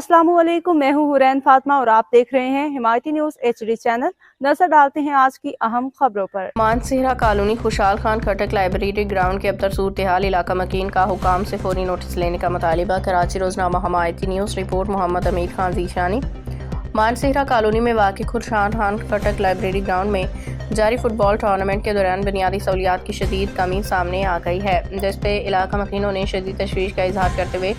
अस्सलामुअलैकुम, मैं हूं हुरैन फातिमा और आप देख रहे हैं हिमायती न्यूज़ HD चैनल। नजर डालते हैं आज की अहम खबरों पर। मानसेहरा कॉलोनी खुशहाल खान खटक लाइब्रेरी ग्राउंड के अबतर सूरत हाल इलाका मकीन का हुकाम से फौरी नोटिस लेने का मुतालिबा। कराची रोजनामा हिमायती न्यूज़ रिपोर्ट मोहम्मद अमीर खान जीशानी। मानसेहरा कॉलोनी में वाक़ई खुशहाल खान खटक लाइब्रेरी ग्राउंड में जारी फुटबॉल टूर्नामेंट के दौरान बुनियादी सहूलियात की शदीद कमी सामने आ गई है, जिस पे इलाका मकीनों ने शदीद तशवीश का इजहार करते हुए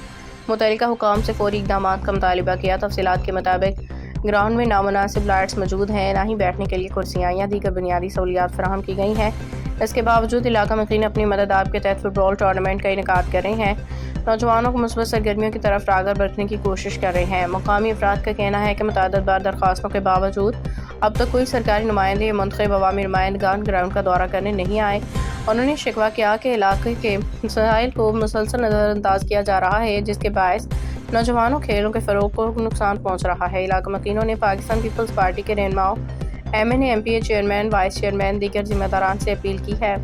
मुतल्लिका हुकाम से फौरी इक़दाम का मुतालिबा किया। तफसीलात के मुताबिक ग्राउंड में नामुनासिब लाइट्स मौजूद हैं, ना ही बैठने के लिए कुर्सियाँ या दीगर बुनियादी सहूलियात फराहम की गई हैं। इसके बावजूद इलाका मकीन अपनी मदद आप के तहत फुटबॉल टूर्नामेंट का इनेकाद कर रहे हैं। नौजवानों को मुस्बत सरगर्मियों की तरफ राग़िब रखने की कोशिश कर रहे हैं। मुकामी अफराद का कहना है कि मुतअद्दिद बार दरख्वास्तों के बावजूद अब तक कोई सरकारी नुमाइंदे या मुंतखब अवामी नुमाइंदगान ग्राउंड का दौरा करने नहीं आए। उन्होंने शिकवा किया कि इलाके के मसाइल को मुसलसल नज़रअंदाज किया जा रहा है, जिसके बायस नौजवानों खेलों के फ़रोग को नुकसान पहुँच रहा है। इलाका मकीनों ने पाकिस्तान पीपल्स पार्टी के रहनुमाओं, MNA MPA chairman, vice chairman, दीगर जिम्मेदारान से अपील की है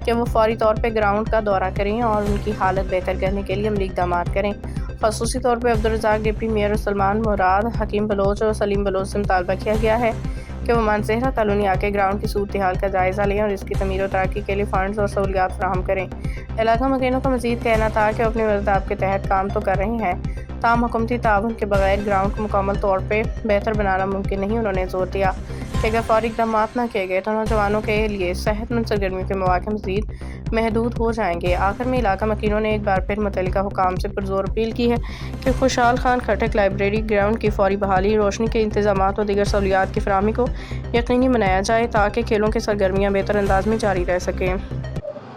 कि वो फौरी तौर पर ग्राउंड का दौरा करें और उनकी हालत बेहतर करने के लिए अमली इक़दाम करें। ख़ुसूसी तौर पर अब्दुल रज़ाक डिप्टी मेयर, सलमान मुराद, हकीम बलोच और सलीम बलोच से मुतालबा किया गया है कि वो मानसेहरा कॉलोनी आके ग्राउंड की सूरत हाल का जायज़ा लें और इसकी तमीर और तरक्की के लिए फ़ंड्स और सहूलियात फराहम करें। इलाका मकीनों का मज़ीद कहना था कि अपनी मदद आपके तहत काम तो कर रहे हैं, ताम हुकूमती ताउन के बगैर ग्राउंड को मुकम्मल तौर पर बेहतर बनाना मुमकिन नहीं। उन्होंने जोर दिया कि अगर फौरी इक़दाम न किए गए तो नौजवानों के लिए सेहतमंद सरगर्मियों के मौके मज़ीद महदूद हो जाएंगे। आखिर में इलाका मकीनों ने एक बार फिर मुतल्लिका हुकाम से पुरजोर अपील की है कि खुशहाल खान खटक लाइब्रेरी ग्राउंड की फौरी बहाली, रोशनी के इंतजाम और दीगर सहूलियात की फराहमी को यकीनी बनाया जाए ताकि खेलों की सरगर्मियाँ बेहतर अंदाज में जारी रह सकें।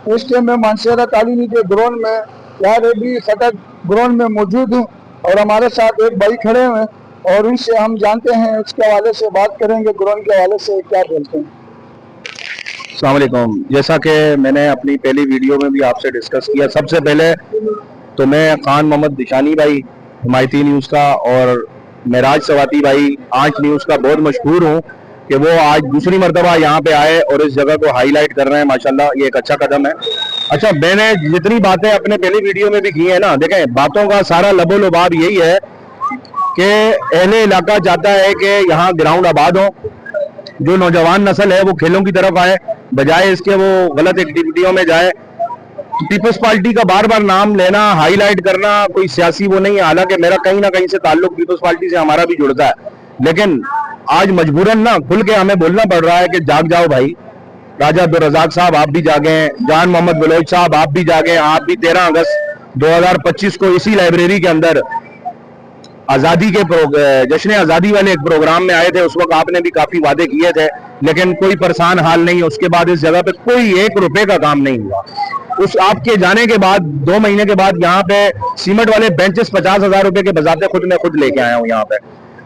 इस टाइम में मानसेहरा कॉलोनी के ग्राउंड में लाइब्रेरी खटक ग्राउंड में मौजूद हूँ और हमारे साथ एक भाई खड़े हुए हैं और उनसे हम जानते हैं, उसके हवाले से बात करेंगे, ग्राउंड के हवाले से क्या बोलते हैं। अस्सलाम वालेकुम। जैसा कि मैंने अपनी पहली वीडियो में भी आपसे डिस्कस किया, सबसे पहले तो मैं खान मोहम्मद दिशानी भाई हिमायती न्यूज़ का और मेराज सवाती भाई आंच न्यूज़ का बहुत मशहूर हूँ कि वो आज दूसरी मरतबा यहाँ पे आए और इस जगह को हाईलाइट कर रहे हैं। माशाल्लाह ये एक अच्छा कदम है। अच्छा, मैंने जितनी बातें अपने पहली वीडियो में भी की है ना, देखें बातों का सारा लबो लुबाब यही है कि अहले इलाका चाहता है कि यहाँ ग्राउंड आबाद हो, जो नौजवान नस्ल है वो खेलों की तरफ आए, बजाय इसके वो गलत एक्टिविटियों में जाए। पीपल्स पार्टी का बार बार नाम लेना, हाईलाइट करना कोई सियासी वो नहीं है, हालांकि मेरा कहीं ना कहीं से ताल्लुक पीपल्स पार्टी से हमारा भी जुड़ता है, लेकिन आज मजबूरन ना खुल के हमें बोलना पड़ रहा है कि जाग जाओ भाई। राजा अब्दुल रज़ाक साहब आप भी जागे, जान मोहम्मद बलोच साहब आप भी जागे। आप भी 13 अगस्त 2025 को इसी लाइब्रेरी के अंदर आज़ादी के जश्न आज़ादी वाले एक प्रोग्राम में आए थे। उस वक्त आपने भी काफी वादे किए थे, लेकिन कोई परेशान हाल नहीं। उसके बाद इस जगह पे कोई 1 रुपए का काम नहीं हुआ। उस आपके जाने के बाद 2 महीने के बाद यहाँ पे सीमेंट वाले बेंचेस 50,000 रुपए के बजाते खुद मैं खुद लेके आया हूँ यहाँ पे।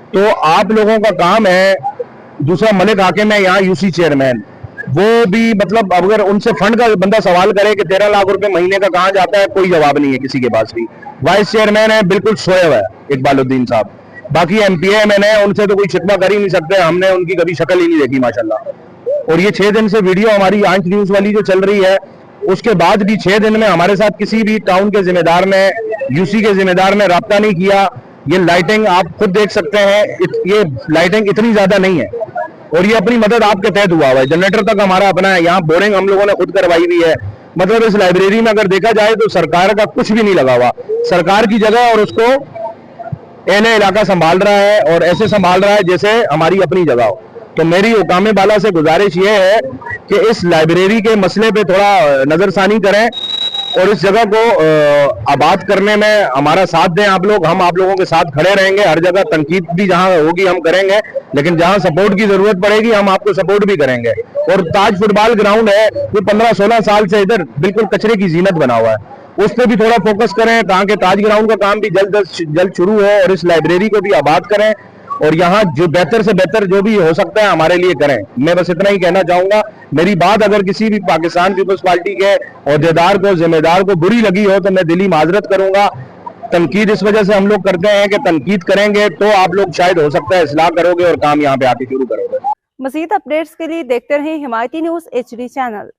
तो आप लोगों का काम है। दूसरा, मलिक हाकिम है यहाँ UC चेयरमैन, वो भी मतलब अगर उनसे फंड का बंदा सवाल करे कि 13 लाख रुपए महीने का कहाँ जाता है, कोई जवाब नहीं है किसी के पास भी। वाइस चेयरमैन है बिल्कुल सोए हुआ है इकबालुद्दीन साहब। बाकी MPA MNA है, उनसे तो कोई शिकवा कर ही नहीं सकते, हमने उनकी कभी शक्ल ही नहीं देखी माशाल्लाह। और ये 6 दिन से वीडियो हमारी आंच न्यूज़ वाली जो चल रही है, उसके बाद भी 6 दिन में हमारे साथ किसी भी टाउन के जिम्मेदार ने, UC के जिम्मेदार ने राब्ता नहीं किया। ये लाइटिंग आप खुद देख सकते हैं, ये लाइटिंग इतनी ज्यादा नहीं है और ये अपनी मदद आपके तहत हुआ हुआ है। जनरेटर तक हमारा अपना है, यहाँ बोरिंग हम लोगों ने खुद करवाई हुई है। मतलब इस लाइब्रेरी में अगर देखा जाए तो सरकार का कुछ भी नहीं लगा हुआ, सरकार की जगह और उसको एने इलाका संभाल रहा है और ऐसे संभाल रहा है जैसे हमारी अपनी जगह हो। तो मेरी हुकाम बाला से गुजारिश ये है कि इस लाइब्रेरी के मसले पे थोड़ा नजरसानी करें और इस जगह को आबाद करने में हमारा साथ दें आप लोग। हम आप लोगों के साथ खड़े रहेंगे, हर जगह तनकीद भी जहां होगी हम करेंगे, लेकिन जहां सपोर्ट की जरूरत पड़ेगी हम आपको सपोर्ट भी करेंगे। और ताज फुटबॉल ग्राउंड है, ये 15-16 साल से इधर बिल्कुल कचरे की जीनत बना हुआ है, उस पर भी थोड़ा फोकस करें ताकि ताज ग्राउंड का काम भी जल्द शुरू हो और इस लाइब्रेरी को भी आबाद करें और यहाँ जो बेहतर से बेहतर जो भी हो सकता है हमारे लिए करें। मैं बस इतना ही कहना चाहूंगा। मेरी बात अगर किसी भी पाकिस्तान पीपल्स पार्टी के ओहदेदार को, जिम्मेदार को बुरी लगी हो तो मैं दिली माजरत करूंगा। तनकीद इस वजह से हम लोग करते हैं कि तनकीद करेंगे तो आप लोग शायद हो सकता है इस्लाह करोगे और काम यहाँ पे आके शुरू करोगे। मज़ीद अपडेट्स के लिए देखते रहें हिमायती न्यूज़ HD चैनल।